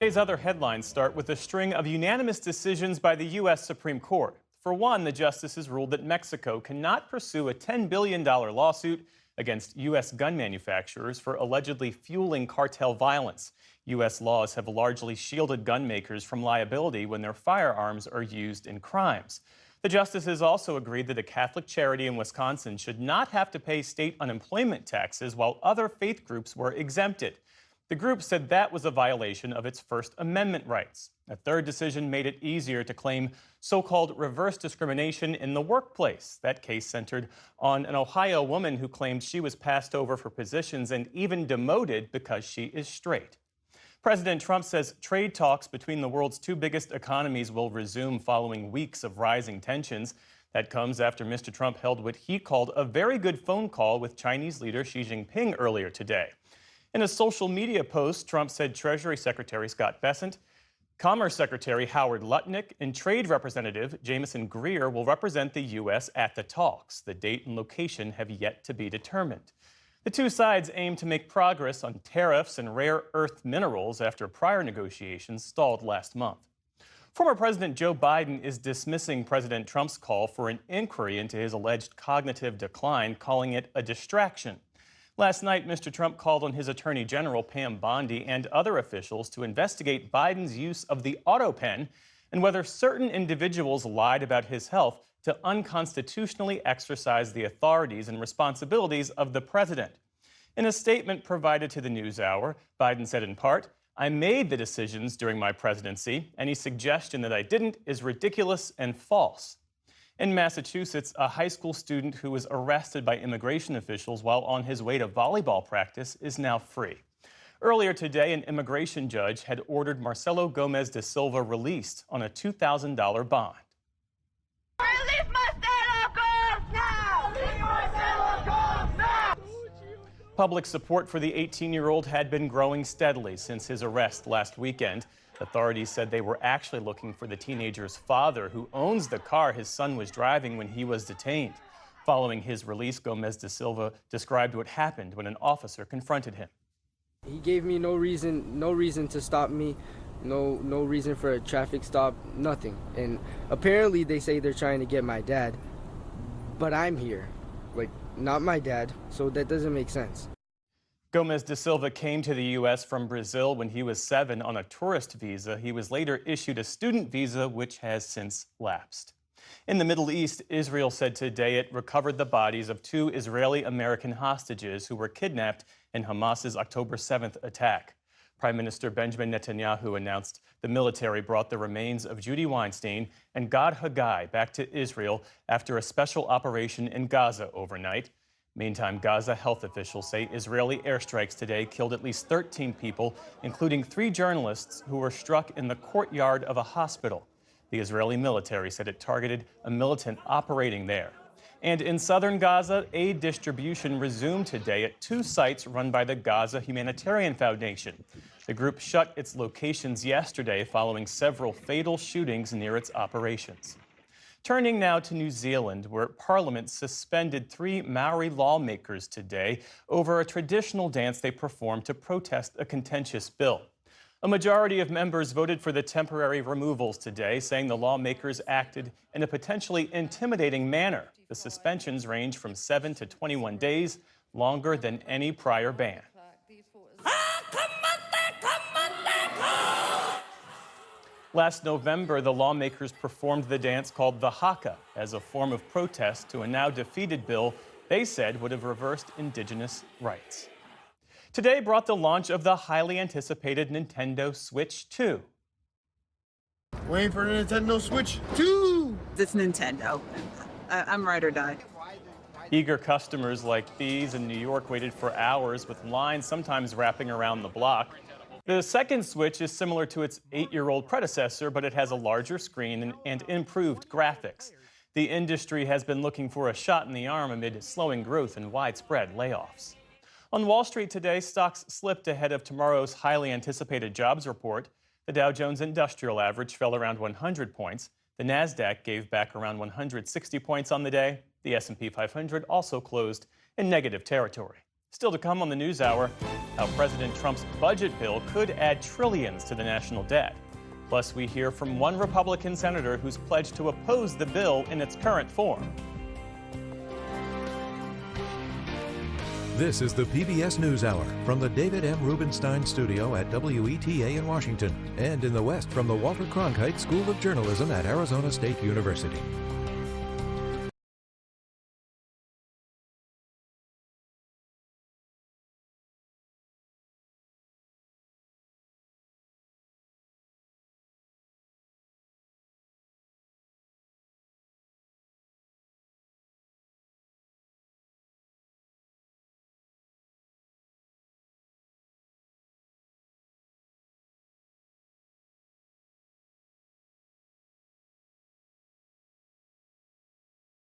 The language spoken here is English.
Today's other headlines start with a string of unanimous decisions by the U.S. Supreme Court. For one, the justices ruled that Mexico cannot pursue a $10 billion lawsuit against U.S. gun manufacturers for allegedly fueling cartel violence. U.S. laws have largely shielded gun makers from liability when their firearms are used in crimes. The justices also agreed that a Catholic charity in Wisconsin should not have to pay state unemployment taxes while other faith groups were exempted. The group said that was a violation of its First Amendment rights. A third decision made it easier to claim so-called reverse discrimination in the workplace. That case centered on an Ohio woman who claimed she was passed over for positions and even demoted because she is straight. President Trump says trade talks between the world's two biggest economies will resume following weeks of rising tensions. That comes after Mr. Trump held what he called a very good phone call with Chinese leader Xi Jinping earlier today. In a social media post, Trump said Treasury Secretary Scott Bessent, Commerce Secretary Howard Lutnick, and Trade Representative Jamieson Greer will represent the U.S. at the talks. The date and location have yet to be determined. The two sides aim to make progress on tariffs and rare earth minerals after prior negotiations stalled last month. Former President Joe Biden is dismissing President Trump's call for an inquiry into his alleged cognitive decline, calling it a distraction. Last night, Mr. Trump called on his Attorney General, Pam Bondi, and other officials to investigate Biden's use of the AutoPen and whether certain individuals lied about his health to unconstitutionally exercise the authorities and responsibilities of the president. In a statement provided to the NewsHour, Biden said in part, "I made the decisions during my presidency. Any suggestion that I didn't is ridiculous and false." In Massachusetts, a high school student who was arrested by immigration officials while on his way to volleyball practice is now free. Earlier today, an immigration judge had ordered Marcelo Gomez da Silva released on a $2,000 bond. Release Marcelo Gomes now! Release Marcelo Gomes now! Public support for the 18-year-old had been growing steadily since his arrest last weekend. Authorities said they were actually looking for the teenager's father, who owns the car his son was driving when he was detained. Following his release, Gomez da Silva described what happened when an officer confronted him. He gave me no reason to stop me, no reason for a traffic stop, nothing. And apparently they say they're trying to get my dad, but I'm here, not my dad, so that doesn't make sense. Gomez da Silva came to the U.S. from Brazil when he was 7 on a tourist visa. He was later issued a student visa, which has since lapsed. In the Middle East, Israel said today it recovered the bodies of 2 Israeli-American hostages who were kidnapped in Hamas's October 7th attack. Prime Minister Benjamin Netanyahu announced the military brought the remains of Judy Weinstein and Gad Haggai back to Israel after a special operation in Gaza overnight. Meantime, Gaza health officials say Israeli airstrikes today killed at least 13 people, including 3 journalists who were struck in the courtyard of a hospital. The Israeli military said it targeted a militant operating there. And in southern Gaza, aid distribution resumed today at 2 sites run by the Gaza Humanitarian Foundation. The group shut its locations yesterday following several fatal shootings near its operations. Turning now to New Zealand, where Parliament suspended 3 Maori lawmakers today over a traditional dance they performed to protest a contentious bill. A majority of members voted for the temporary removals today, saying the lawmakers acted in a potentially intimidating manner. The suspensions range from 7 to 21 days, longer than any prior ban. Last November, the lawmakers performed the dance called the haka as a form of protest to a now defeated bill they said would have reversed Indigenous rights. Today brought the launch of the highly anticipated Nintendo Switch 2. Waiting for the Nintendo Switch 2! It's Nintendo. I'm ride or die. Eager customers like these in New York waited for hours with lines sometimes wrapping around the block. The second Switch is similar to its 8-year-old predecessor, but it has a larger screen and improved graphics. The industry has been looking for a shot in the arm amid slowing growth and widespread layoffs. On Wall Street today, stocks slipped ahead of tomorrow's highly anticipated jobs report. The Dow Jones Industrial Average fell around 100 points. The Nasdaq gave back around 160 points on the day. The S&P 500 also closed in negative territory. Still to come on the NewsHour, how President Trump's budget bill could add trillions to the national debt. Plus, we hear from one Republican senator who's pledged to oppose the bill in its current form. This is the PBS NewsHour from the David M. Rubenstein studio at WETA in Washington and in the West from the Walter Cronkite School of Journalism at Arizona State University.